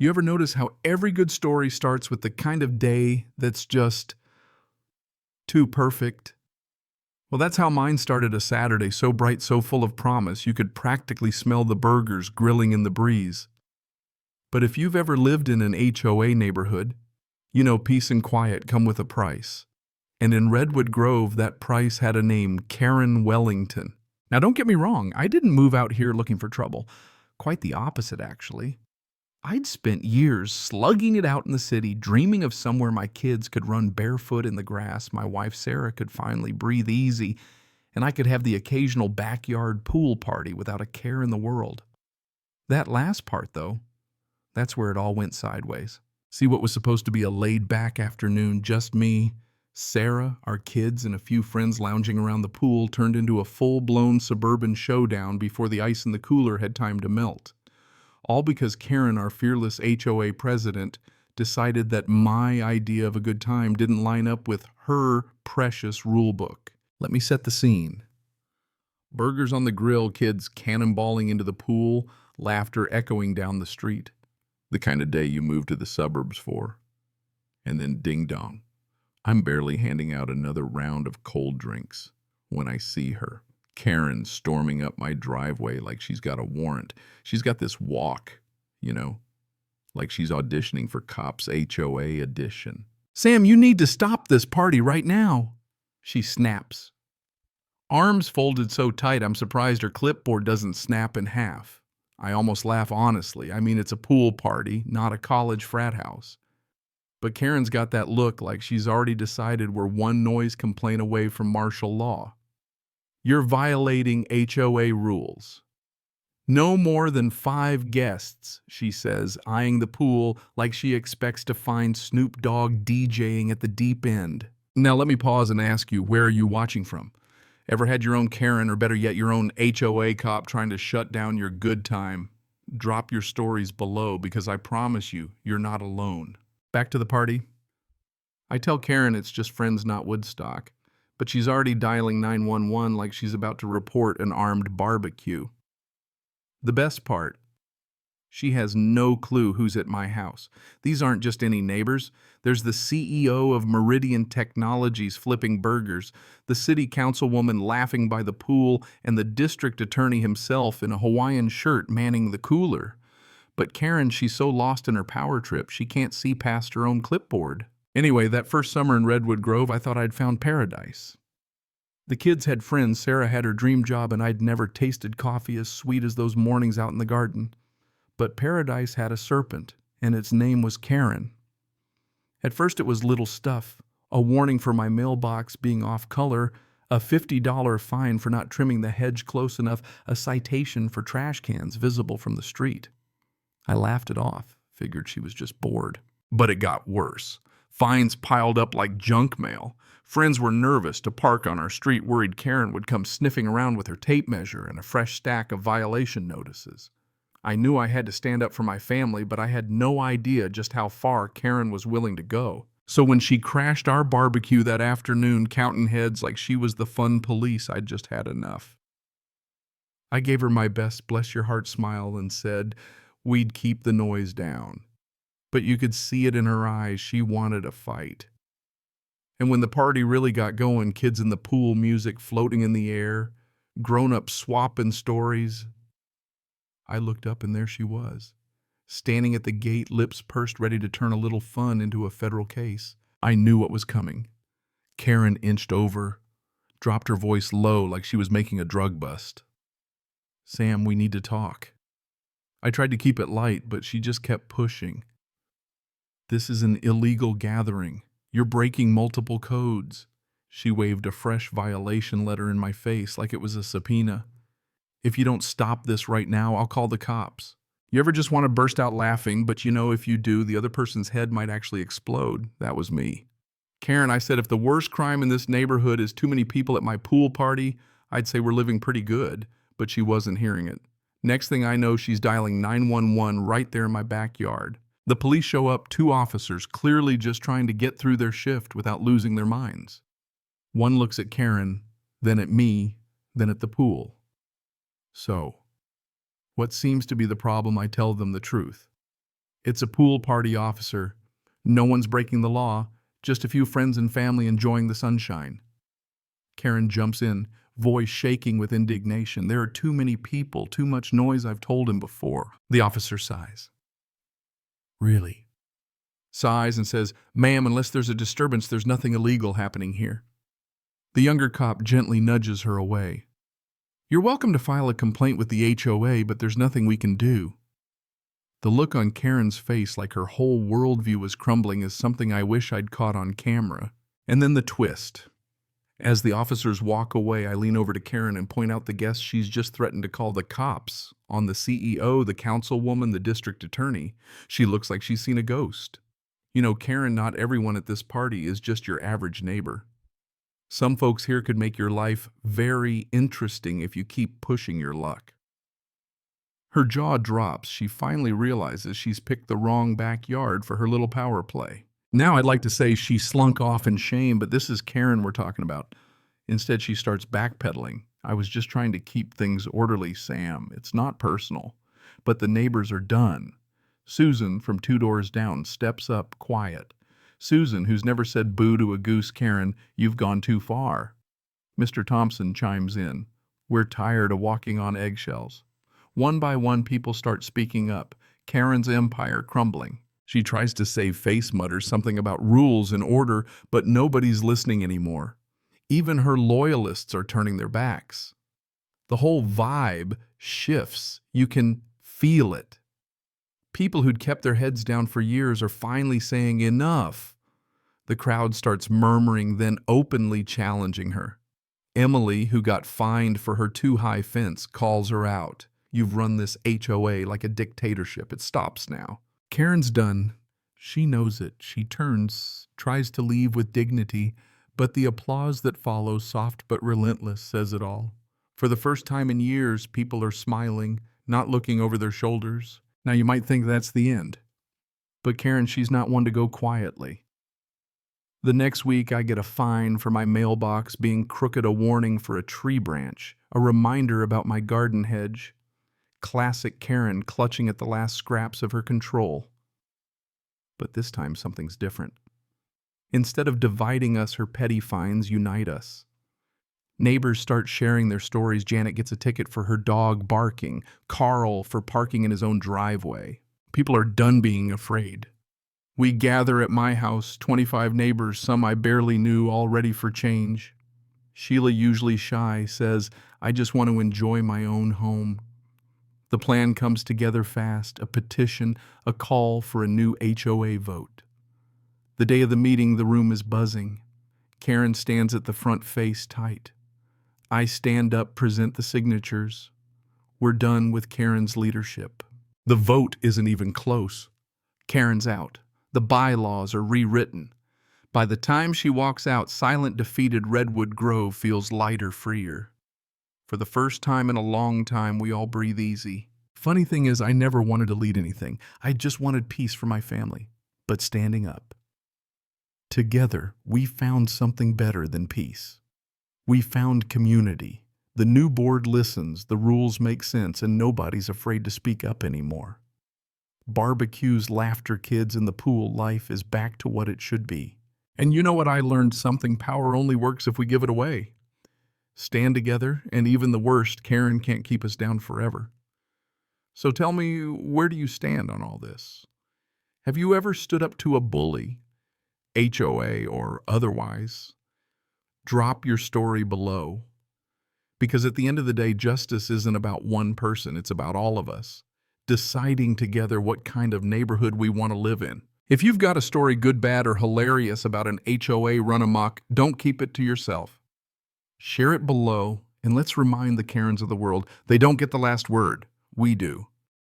You ever notice how every good story starts with the kind of day that's just too perfect? Well, that's how mine started, a Saturday so bright, so full of promise, you could practically smell the burgers grilling in the breeze. But if you've ever lived in an HOA neighborhood, you know peace and quiet come with a price. And in Redwood Grove, that price had a name: Karen Wellington. Now, don't get me wrong, I didn't move out here looking for trouble. Quite the opposite, actually. I'd spent years slugging it out in the city, dreaming of somewhere my kids could run barefoot in the grass, my wife Sarah could finally breathe easy, and I could have the occasional backyard pool party without a care in the world. That last part, though, that's where it all went sideways. See, what was supposed to be a laid-back afternoon, just me, Sarah, our kids, and a few friends lounging around the pool, turned into a full-blown suburban showdown before the ice in the cooler had time to melt. All because Karen, our fearless HOA president, decided that my idea of a good time didn't line up with her precious rule book. Let me set the scene. Burgers on the grill, kids cannonballing into the pool, laughter echoing down the street. The kind of day you move to the suburbs for. And then ding dong. I'm barely handing out another round of cold drinks when I see her. Karen storming up my driveway like she's got a warrant. She's got this walk, like she's auditioning for Cops HOA edition. "Sam, you need to stop this party right now," she snaps. Arms folded so tight I'm surprised her clipboard doesn't snap in half. I almost laugh honestly. I mean, it's a pool party, not a college frat house. But Karen's got that look like she's already decided we're one noise complaint away from martial law. "You're violating HOA rules. No more than 5 guests," she says, eyeing the pool like she expects to find Snoop Dogg DJing at the deep end. Now let me pause and ask you, where are you watching from? Ever had your own Karen, or better yet, your own HOA cop trying to shut down your good time? Drop your stories below, because I promise you, you're not alone. Back to the party. I tell Karen it's just friends, not Woodstock. But she's already dialing 911 like she's about to report an armed barbecue. The best part, she has no clue who's at my house. These aren't just any neighbors. There's the CEO of Meridian Technologies flipping burgers, the city councilwoman laughing by the pool, and the district attorney himself in a Hawaiian shirt manning the cooler. But Karen, she's so lost in her power trip, she can't see past her own clipboard. Anyway, that first summer in Redwood Grove, I thought I'd found paradise. The kids had friends, Sarah had her dream job, and I'd never tasted coffee as sweet as those mornings out in the garden. But paradise had a serpent, and its name was Karen. At first it was little stuff, a warning for my mailbox being off color, a $50 fine for not trimming the hedge close enough, a citation for trash cans visible from the street. I laughed it off, figured she was just bored. But it got worse. Fines piled up like junk mail. Friends were nervous to park on our street, worried Karen would come sniffing around with her tape measure and a fresh stack of violation notices. I knew I had to stand up for my family, but I had no idea just how far Karen was willing to go. So when she crashed our barbecue that afternoon, counting heads like she was the fun police, I'd just had enough. I gave her my best bless your heart smile and said we'd keep the noise down. But you could see it in her eyes. She wanted a fight. And when the party really got going, kids in the pool, music floating in the air, grown-ups swapping stories, I looked up and there she was, standing at the gate, lips pursed, ready to turn a little fun into a federal case. I knew what was coming. Karen inched over, dropped her voice low like she was making a drug bust. "Sam, we need to talk." I tried to keep it light, but she just kept pushing. "This is an illegal gathering. You're breaking multiple codes." She waved a fresh violation letter in my face like it was a subpoena. "If you don't stop this right now, I'll call the cops." You ever just want to burst out laughing, but if you do, the other person's head might actually explode? That was me. "Karen," I said, "if the worst crime in this neighborhood is too many people at my pool party, I'd say we're living pretty good." But she wasn't hearing it. Next thing I know, she's dialing 911 right there in my backyard. The police show up, 2 officers, clearly just trying to get through their shift without losing their minds. One looks at Karen, then at me, then at the pool. "So, what seems to be the problem?" I tell them the truth. It's a pool party, officer. No one's breaking the law, just a few friends and family enjoying the sunshine. Karen jumps in, voice shaking with indignation. There are too many people, too much noise, I've told him before. The officer sighs. Really? Sighs and says, "Ma'am, unless there's a disturbance, there's nothing illegal happening here." The younger cop gently nudges her away. "You're welcome to file a complaint with the HOA, but there's nothing we can do." The look on Karen's face, like her whole worldview was crumbling, is something I wish I'd caught on camera. And then the twist. As the officers walk away, I lean over to Karen and point out the guests she's just threatened to call the cops on the CEO, the councilwoman, the district attorney. She looks like she's seen a ghost. You know, Karen, not everyone at this party is just your average neighbor. Some folks here could make your life very interesting if you keep pushing your luck. Her jaw drops. She finally realizes she's picked the wrong backyard for her little power play. Now I'd like to say she slunk off in shame, but this is Karen we're talking about. Instead, she starts backpedaling. "I was just trying to keep things orderly, Sam. It's not personal." But the neighbors are done. Susan, from 2 doors down, steps up, quiet. Susan, who's never said boo to a goose, "Karen, you've gone too far." Mr. Thompson chimes in. "We're tired of walking on eggshells." One by one, people start speaking up. Karen's empire crumbling. She tries to save face, mutters something about rules and order, but nobody's listening anymore. Even her loyalists are turning their backs. The whole vibe shifts. You can feel it. People who'd kept their heads down for years are finally saying enough. The crowd starts murmuring, then openly challenging her. Emily, who got fined for her too high fence, calls her out. "You've run this HOA like a dictatorship. It stops now." Karen's done. She knows it. She turns, tries to leave with dignity, but the applause that follows, soft but relentless, says it all. For the first time in years, people are smiling, not looking over their shoulders. Now you might think that's the end. But Karen, she's not one to go quietly. The next week, I get a fine for my mailbox being crooked, a warning for a tree branch, a reminder about my garden hedge. Classic Karen clutching at the last scraps of her control. But this time something's different. Instead of dividing us, her petty fines unite us. Neighbors start sharing their stories. Janet gets a ticket for her dog barking. Carl for parking in his own driveway. People are done being afraid. We gather at my house, 25 neighbors, some I barely knew, all ready for change. Sheila, usually shy, says, "I just want to enjoy my own home." The plan comes together fast, a petition, a call for a new HOA vote. The day of the meeting, the room is buzzing. Karen stands at the front, face tight. I stand up, present the signatures. We're done with Karen's leadership. The vote isn't even close. Karen's out. The bylaws are rewritten. By the time she walks out, silent, defeated Redwood Grove feels lighter, freer. For the first time in a long time, we all breathe easy. Funny thing is, I never wanted to lead anything. I just wanted peace for my family. But standing up. Together, we found something better than peace. We found community. The new board listens, the rules make sense, and nobody's afraid to speak up anymore. Barbecues, laughter, kids in the pool, life is back to what it should be. And you know what I learned? Something: power only works if we give it away. Stand together, and even the worst, Karen can't keep us down forever. So tell me, where do you stand on all this? Have you ever stood up to a bully, HOA or otherwise? Drop your story below. Because at the end of the day, justice isn't about one person, it's about all of us, deciding together what kind of neighborhood we want to live in. If you've got a story, good, bad, or hilarious, about an HOA run amok, don't keep it to yourself. Share it below, and let's remind the Karens of the world, they don't get the last word. We do.